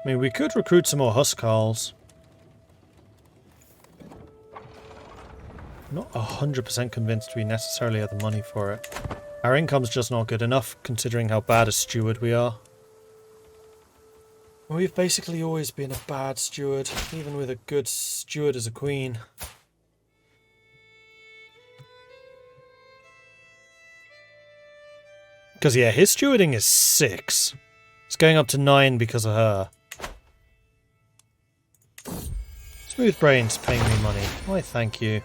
I mean, we could recruit some more Huskarls. Not 100% convinced we necessarily have the money for it. Our income's just not good enough, considering how bad a steward we are. We've basically always been a bad steward, even with a good steward as a queen. Because, yeah, his stewarding is 6. It's going up to 9 because of her. Smooth Brains paying me money. Why, thank you.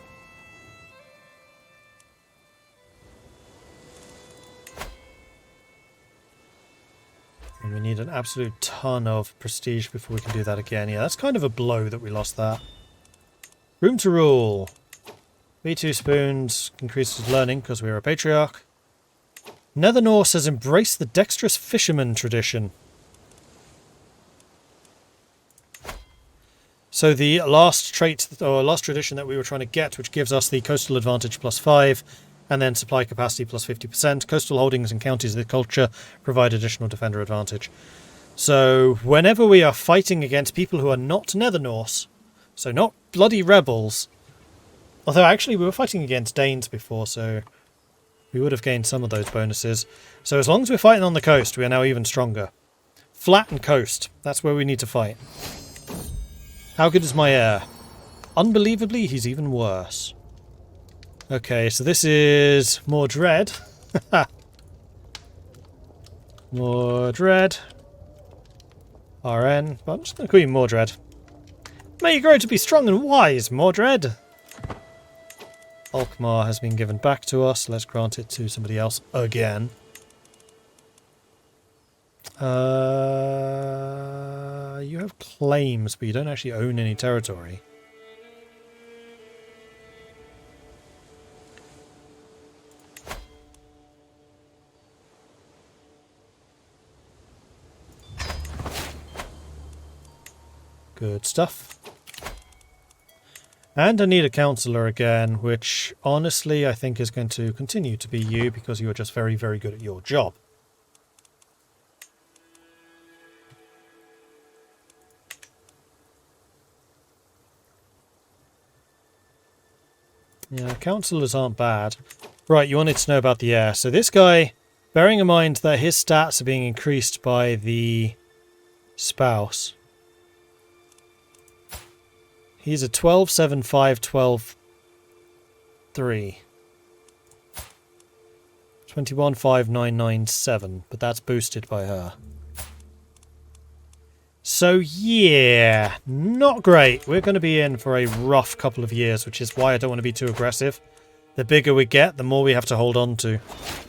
And we need an absolute ton of prestige before we can do that again. Yeah, that's kind of a blow that we lost that. Room to rule. V2 spoons increases learning because we're a patriarch. Nether Norse has embraced the dexterous fisherman tradition. So the last trait, or last tradition that we were trying to get, which gives us the coastal advantage +5, and then supply capacity +50%. Coastal holdings and counties of the culture provide additional defender advantage. So whenever we are fighting against people who are not Nether Norse, so not bloody rebels, although actually we were fighting against Danes before, so we would have gained some of those bonuses. So as long as we're fighting on the coast, we are now even stronger. Flat and coast, that's where we need to fight. How good is my heir? Unbelievably, he's even worse. Okay, so this is Mordred. Mordred. RN. But I'm just going to call you Mordred. May you grow to be strong and wise, Mordred. Alkmaar has been given back to us. Let's grant it to somebody else again. You have claims, but you don't actually own any territory. Good stuff. And I need a counsellor again, which honestly I think is going to continue to be you because you are just very, very good at your job. Yeah, counsellors aren't bad. Right, you wanted to know about the heir. So this guy, bearing in mind that his stats are being increased by the spouse. He's a 12, 7, 5, 12, 3. 21, 5, 9, 9, 7. But that's boosted by her. So yeah, not great. We're going to be in for a rough couple of years, which is why I don't want to be too aggressive. The bigger we get, the more we have to hold on to.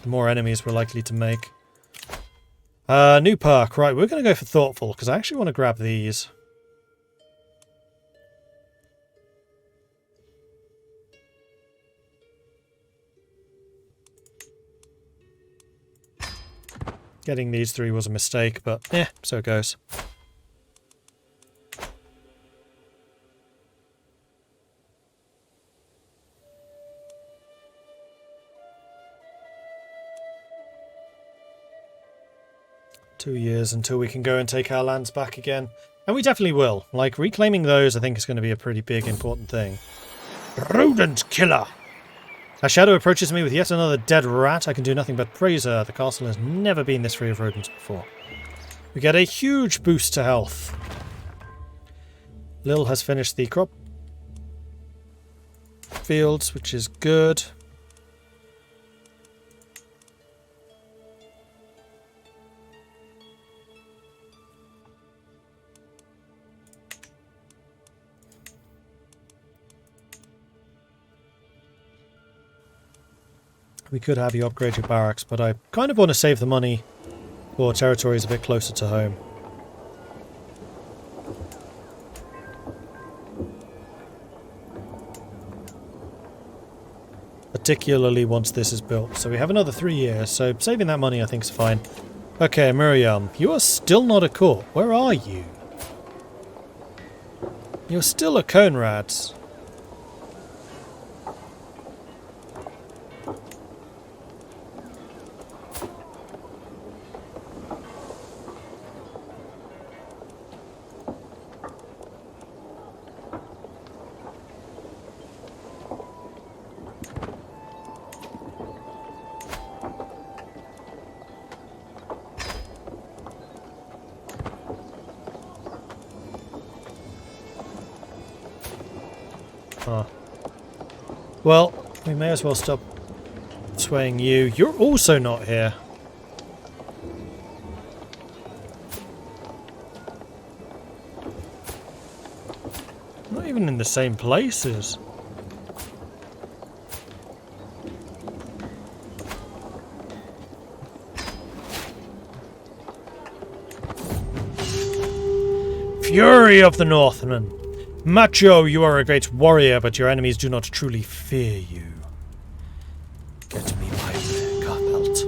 The more enemies we're likely to make. New perk. Right, we're going to go for Thoughtful, because I actually want to grab these. Getting these 3 was a mistake, but so it goes. Two years until we can go and take our lands back again. And we definitely will. Like, reclaiming those I think is going to be a pretty big, important thing. Rodent killer! A shadow approaches me with yet another dead rat. I can do nothing but praise her. The castle has never been this free of rodents before. We get a huge boost to health. Lil has finished the crop fields, which is good. We could have you upgrade your barracks, but I kind of want to save the money for territories a bit closer to home. Particularly once this is built. So we have another 3 years, so saving that money I think is fine. Okay, Miriam, you are still not a court. Where are you? You're still a Conrads. Ah. Well, we may as well stop swaying you. You're also not here. Not even in the same places. Fury of the Northmen! Macho, you are a great warrior, but your enemies do not truly fear you. Get me my belt.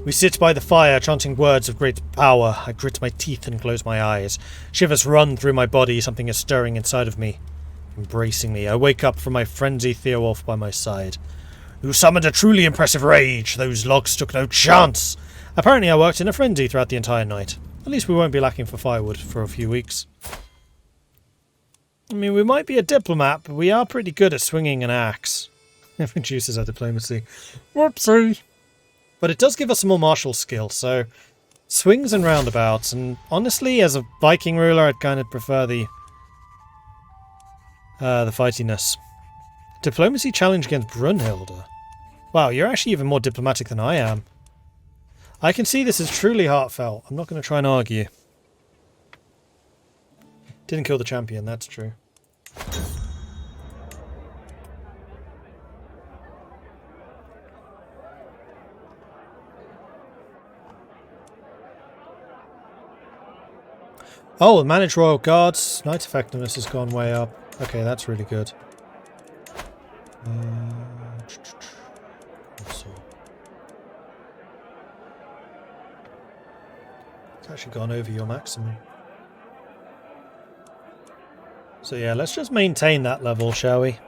We sit by the fire, chanting words of great power. I grit my teeth and close my eyes. Shivers run through my body, something is stirring inside of me. Embracing me, I wake up from my frenzy, Theowulf by my side. You summoned a truly impressive rage. Those logs took no chance. Apparently I worked in a frenzy throughout the entire night. At least we won't be lacking for firewood for a few weeks. I mean, we might be a diplomat, but we are pretty good at swinging an axe. It reduces our diplomacy. Whoopsie! But it does give us some more martial skill, so swings and roundabouts. And honestly, as a Viking ruler, I'd kind of prefer the fightiness. Diplomacy challenge against Brunhilde. Wow, you're actually even more diplomatic than I am. I can see this is truly heartfelt. I'm not going to try and argue. Didn't kill the champion, that's true. Oh, manage royal guards. Knight effectiveness has gone way up. Okay, that's really good. Let's see. It's actually gone over your maximum. So yeah, let's just maintain that level, shall we?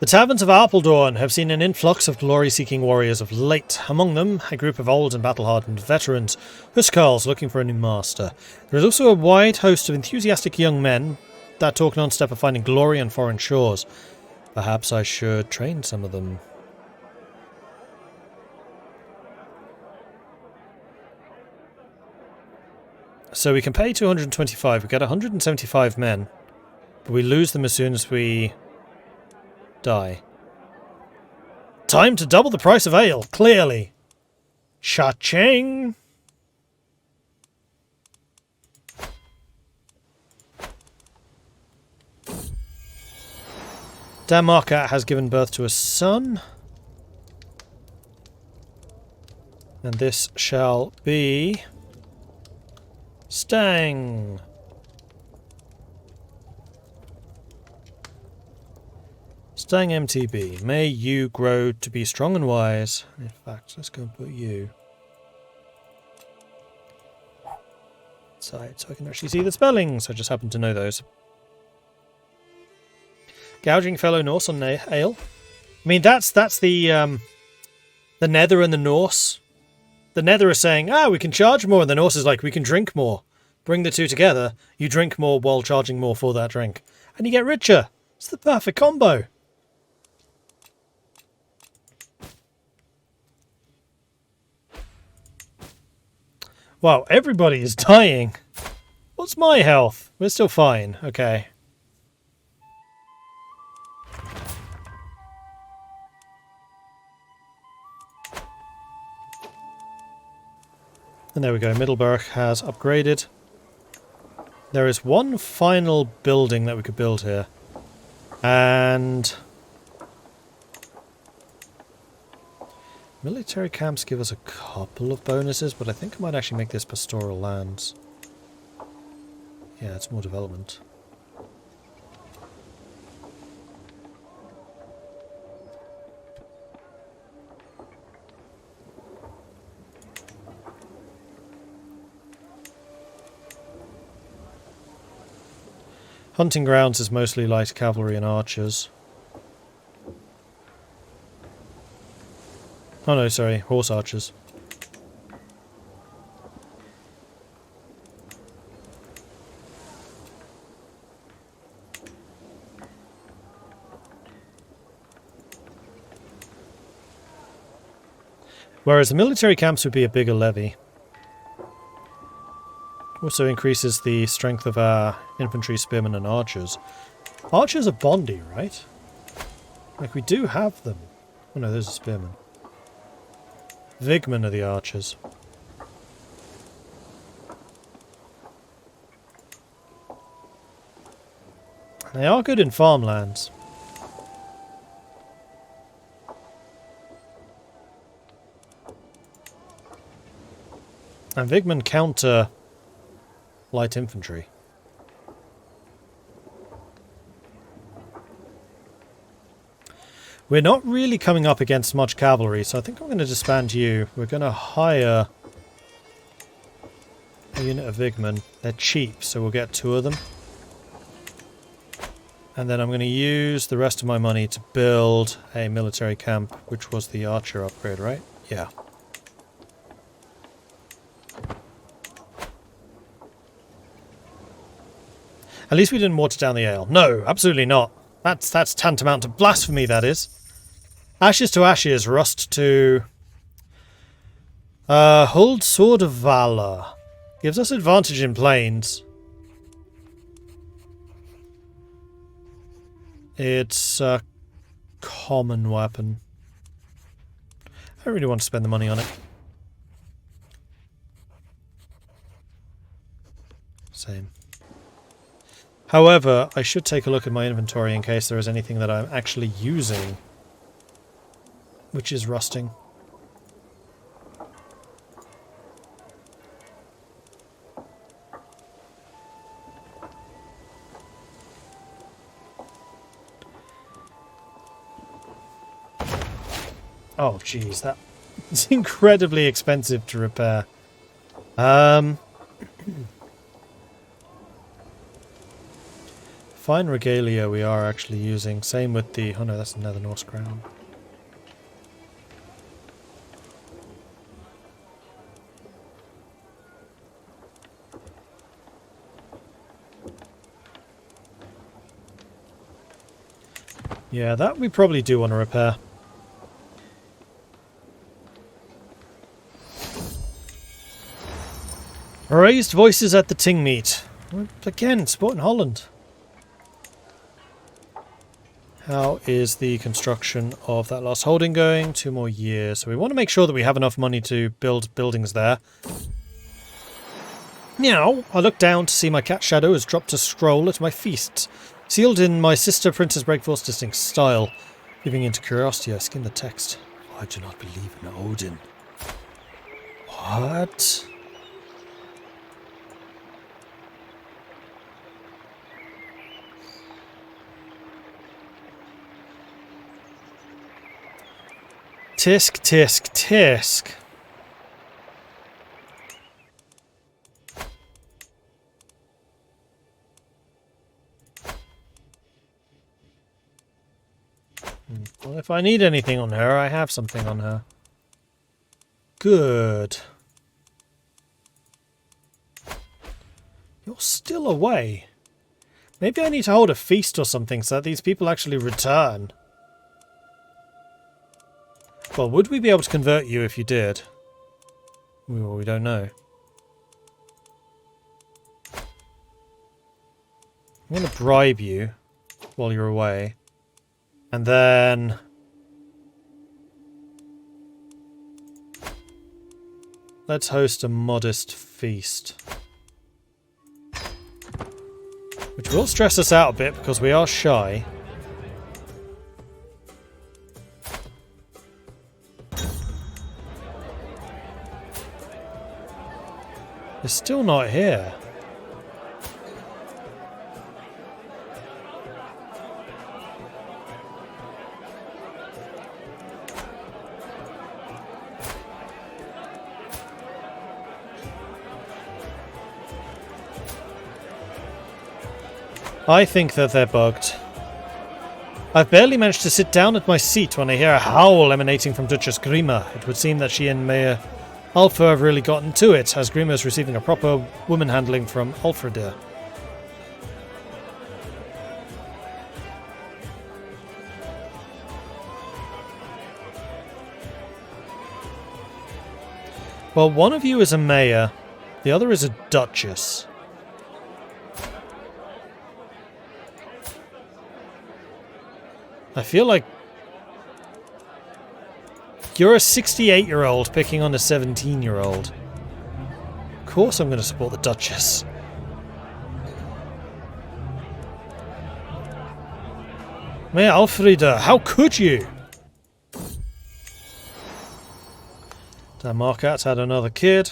The taverns of Apeldoorn have seen an influx of glory-seeking warriors of late. Among them, a group of old and battle-hardened veterans, Huskarls looking for a new master. There is also a wide host of enthusiastic young men that talk non-stop of finding glory on foreign shores. Perhaps I should train some of them. So we can pay 225, we get 175 men, but we lose them as soon as we die. Time to double the price of ale, clearly. Cha-ching! Damarka has given birth to a son. And this shall be Stang. Stang MTB. May you grow to be strong and wise. In fact, let's go and put you side so I can actually see the spellings. I just happen to know those. Gouging fellow Norse on ale. I mean, that's the Nether and the Norse. The Nether is saying, we can charge more, and the Norse is like, we can drink more. Bring the two together, you drink more while charging more for that drink. And you get richer. It's the perfect combo. Wow, everybody is dying. What's my health? We're still fine. Okay. And there we go, Middleburg has upgraded. There is one final building that we could build here. And military camps give us a couple of bonuses, but I think I might actually make this pastoral lands. Yeah, it's more development. Hunting grounds is mostly light cavalry and archers. Oh no, sorry, horse archers. Whereas the military camps would be a bigger levy. Also increases the strength of our infantry, spearmen, and archers. Archers are bondy, right? Like, we do have them. Oh no, those are spearmen. Vigmen are the archers. They are good in farmlands. And Vigmen counter light infantry. We're not really coming up against much cavalry, so I think I'm going to disband you. We're going to hire a unit of Vigmen. They're cheap, so we'll get 2 of them. And then I'm going to use the rest of my money to build a military camp, which was the archer upgrade, right? Yeah. At least we didn't water down the ale. No, absolutely not. That's tantamount to blasphemy, that is. Ashes to ashes, rust to... Hold Sword of Valor. Gives us advantage in plains. It's a common weapon. I don't really want to spend the money on it. Same. However, I should take a look at my inventory in case there is anything that I'm actually using, which is rusting. Oh, jeez, that is incredibly expensive to repair. Fine regalia we are actually using. Same with the... Oh no, that's another Norse crown. Yeah, that we probably do want to repair. Raised voices at the ting meet. Again, supporting Holland. How is the construction of that last holding going? 2 more years. So we want to make sure that we have enough money to build buildings there. Meow! I look down to see my cat Shadow has dropped a scroll at my feast. Sealed in my sister Princess Breakforth's distinct style. Giving into curiosity, I skim the text. I do not believe in Odin. What? Tisk, tisk, tisk. Well, if I need anything on her, I have something on her. Good. You're still away. Maybe I need to hold a feast or something so that these people actually return. Well, would we be able to convert you if you did? Well, we don't know. I'm going to bribe you while you're away. And then... let's host a modest feast. Which will stress us out a bit because we are shy. They're still not here. I think that they're bugged. I've barely managed to sit down at my seat when I hear a howl emanating from Duchess Grima. It would seem that she and Mayor Alpha have really gotten to it, as Grima is receiving a proper woman handling from Alfredir. Well, one of you is a mayor, The other is a duchess. I feel like you're a 68-year-old picking on a 17-year-old. Of course I'm going to support the duchess. May Alfreda, how could you? That Markat's had another kid.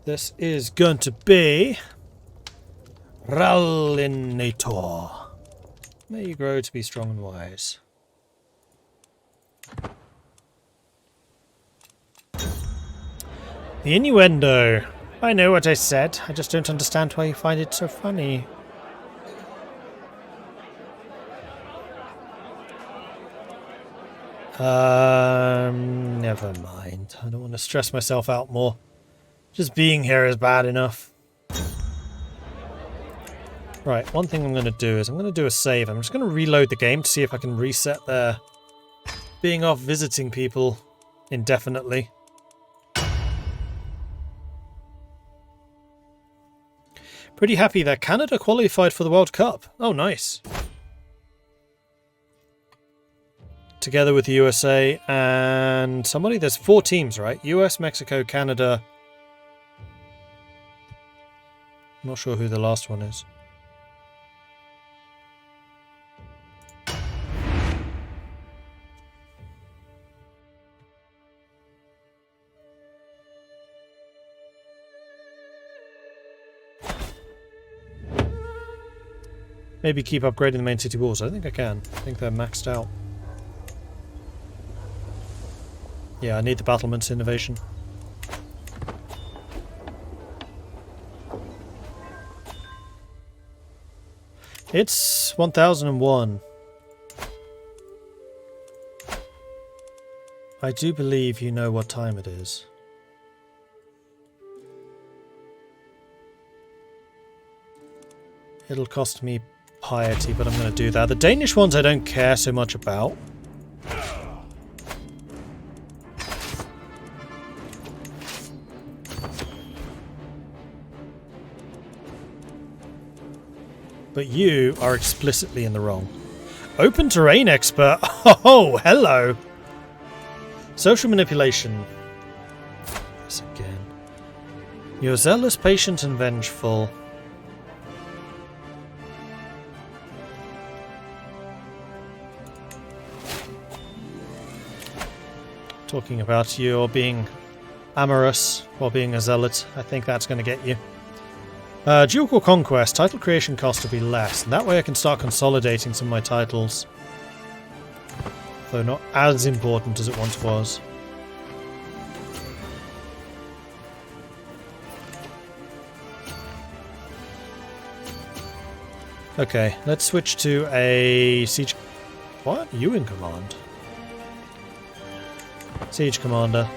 This is going to be Rallinator. May you grow to be strong and wise. The innuendo. I know what I said. I just don't understand why you find it so funny. Never mind. I don't want to stress myself out more. Just being here is bad enough. Right, one thing I'm going to do is I'm going to do a save. I'm just going to reload the game to see if I can reset their being off visiting people indefinitely. Pretty happy that Canada qualified for the World Cup. Oh, nice. Together with the USA and somebody. There's 4 teams, right? US, Mexico, Canada. I'm not sure who the last one is. Maybe keep upgrading the main city walls. I think I can. I think they're maxed out. Yeah, I need the battlements innovation. It's 1001. I do believe you know what time it is. It'll cost me piety, but I'm going to do that. The Danish ones I don't care so much about. But you are explicitly in the wrong. Open terrain expert. Oh, hello. Social manipulation. This again. You're zealous, patient, and vengeful. Talking about you being amorous while being a zealot. I think that's going to get you. Ducal Conquest. Title creation cost will be less. And that way I can start consolidating some of my titles. Though not as important as it once was. Okay, let's switch to a siege... What? You in command? Siege commander.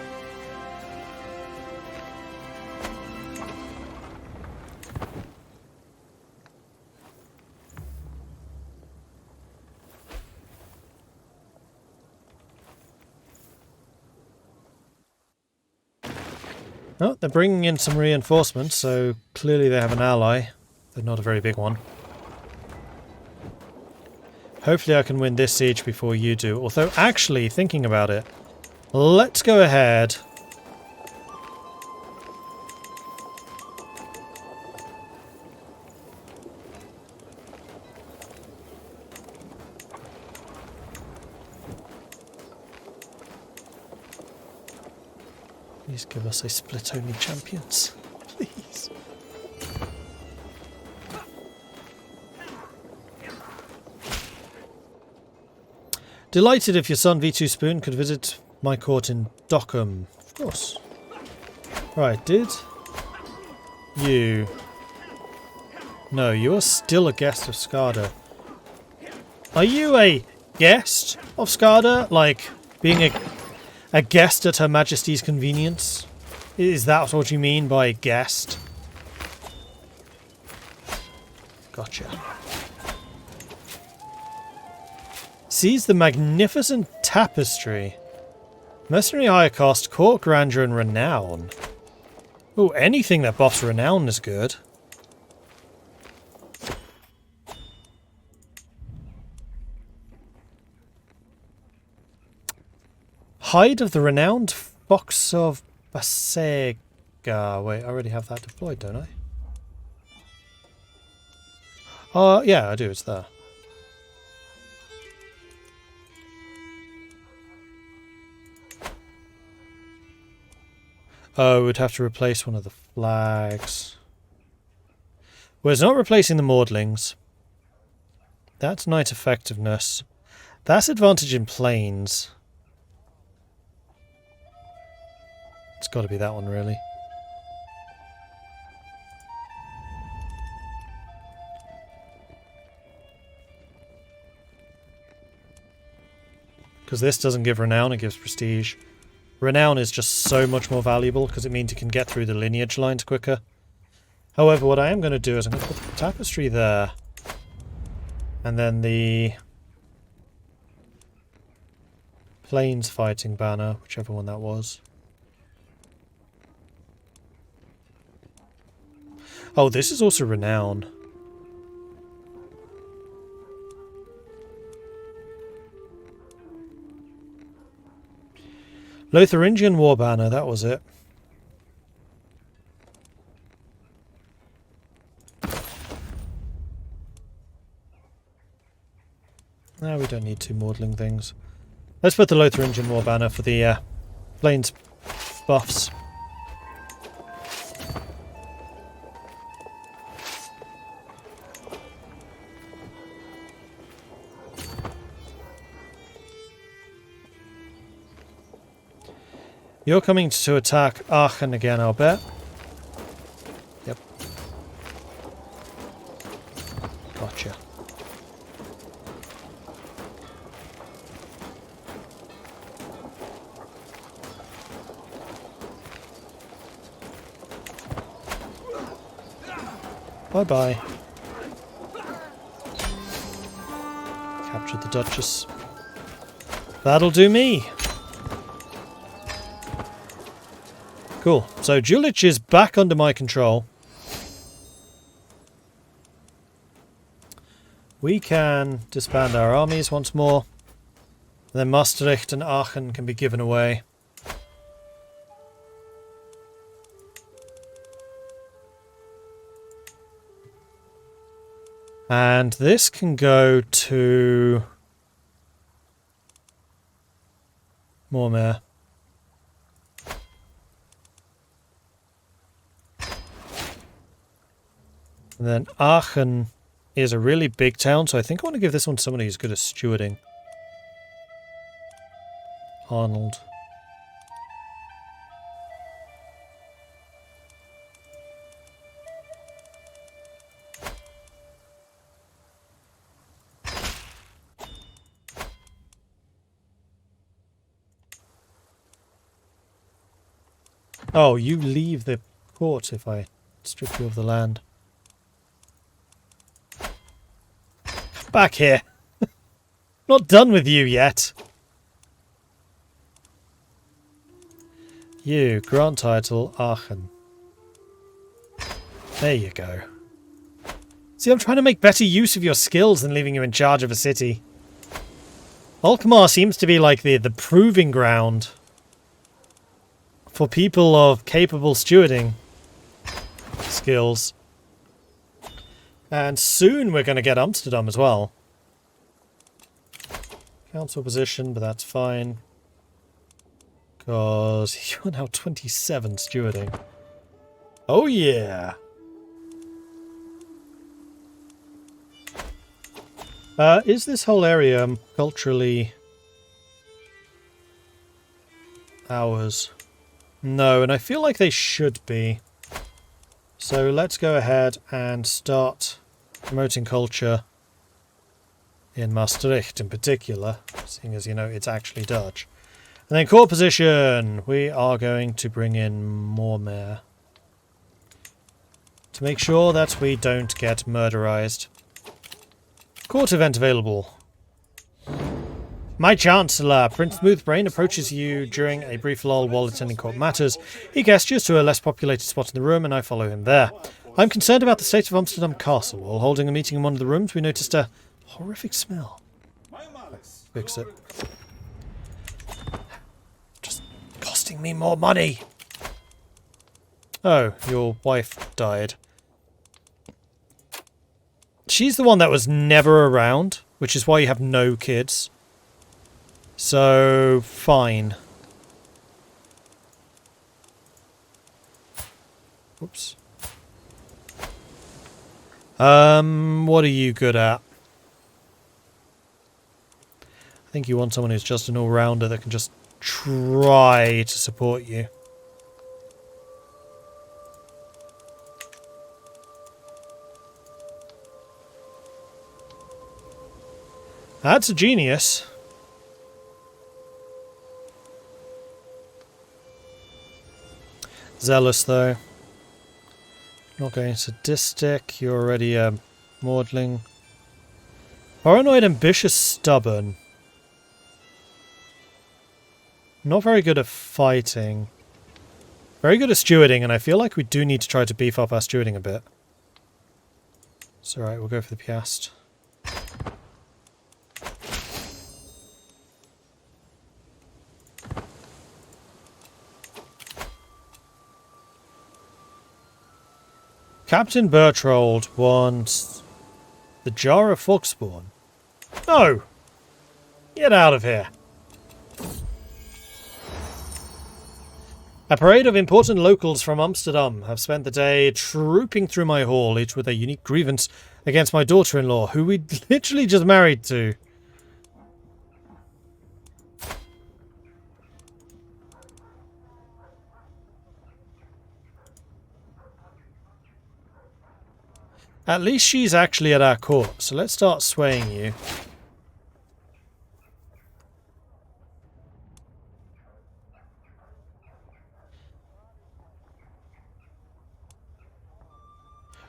Oh, they're bringing in some reinforcements, so clearly they have an ally. They're not a very big one. Hopefully I can win this siege before you do. Although, actually, thinking about it, let's go ahead. Please give us a split-only champions. Please. Delighted if your son V2 Spoon could visit my court in Dockham. Of course. Right, did you... No, you're still a guest of Skada. Are you a guest of Skada? Like, being a guest at Her Majesty's convenience? Is that what you mean by guest? Gotcha. Seize the magnificent tapestry. Mercenary higher cost, court grandeur and renown. Oh, anything that buffs renown is good. Hide of the Renowned Fox of Basega. Wait, I already have that deployed, don't I? Yeah, I do. It's there. Oh, we'd have to replace one of the flags. Well, it's not replacing the Maudlings. That's knight effectiveness. That's advantage in planes. It's got to be that one, really. Because this doesn't give renown, it gives prestige. Renown is just so much more valuable because it means you can get through the lineage lines quicker. However, what I am going to do is I'm going to put the tapestry there. And then the plains fighting banner, whichever one that was. Oh, this is also renown. Lotharingian war banner, that was it. No, we don't need two Maudling things. Let's put the Lotharingian war banner for the plains buffs. You're coming to attack Aachen again, I'll bet. Yep. Gotcha. Bye-bye. Captured the Duchess. That'll do me! Cool. So Jülich is back under my control. We can disband our armies once more. And then Maastricht and Aachen can be given away. And this can go to Mormere. And then Aachen is a really big town, so I think I want to give this one to somebody who's good at stewarding. Arnold. Oh, you leave the court if I strip you of the land. Back here. Not done with you yet. You, grant title, Aachen. There you go. See, I'm trying to make better use of your skills than leaving you in charge of a city. Alkmaar seems to be like the proving ground for people of capable stewarding skills. And soon we're going to get Amsterdam as well. Council position, but that's fine. Because you're now 27 stewarding. Oh yeah! Is this whole area culturally ours? No, and I feel like they should be. So let's go ahead and start promoting culture in Maastricht in particular, seeing as, you know, it's actually Dutch. And then court position, we are going to bring in Mormere to make sure that we don't get murderized. Court event available. My Chancellor, Prince Smoothbrain, approaches you during a brief lull while attending court matters. He gestures to a less populated spot in the room, and I follow him there. I'm concerned about the state of Amsterdam Castle. While holding a meeting in one of the rooms, we noticed a horrific smell. Fix it. Just costing me more money. Oh, your wife died. She's the one that was never around, which is why you have no kids. So, fine. Whoops. What are you good at? I think you want someone who's just an all-rounder that can just try to support you. That's a genius. Zealous, though. Not going sadistic. You're already a maudling. Paranoid, ambitious, stubborn. Not very good at fighting. Very good at stewarding, and I feel like we do need to try to beef up our stewarding a bit. It's alright, we'll go for the Piast. Captain Bertrold wants the Jar of Foxspawn. No! Get out of here. A parade of important locals from Amsterdam have spent the day trooping through my hall, each with a unique grievance against my daughter-in-law, who we literally just married to. At least she's actually at our court, so let's start swaying you.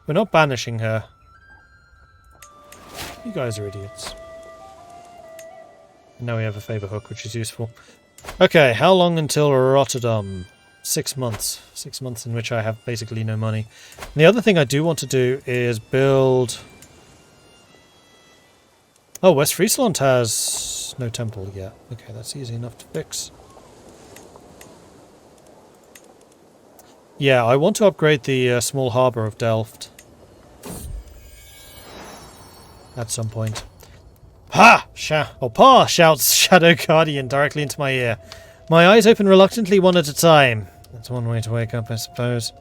We're not banishing her. You guys are idiots. And now we have a favour hook, which is useful. Okay, how long until Rotterdam? 6 months. 6 months in which I have basically no money. And the other thing I do want to do is build... Oh, West Friesland has no temple yet. Okay, that's easy enough to fix. Yeah, I want to upgrade the small harbour of Delft. At some point. Ha! Pa! Shouts Shadow Guardian directly into my ear. My eyes open reluctantly one at a time. That's one way to wake up, I suppose.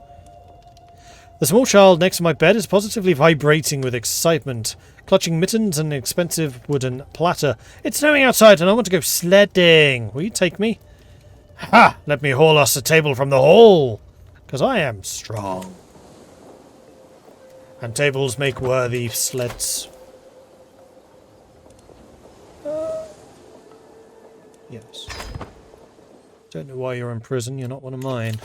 The small child next to my bed is positively vibrating with excitement, clutching mittens and an expensive wooden platter. It's snowing outside and I want to go sledding. Will you take me? Ha! Let me haul us a table from the hall, because I am strong. And tables make worthy sleds. Yes. Don't know why you're in prison, you're not one of mine.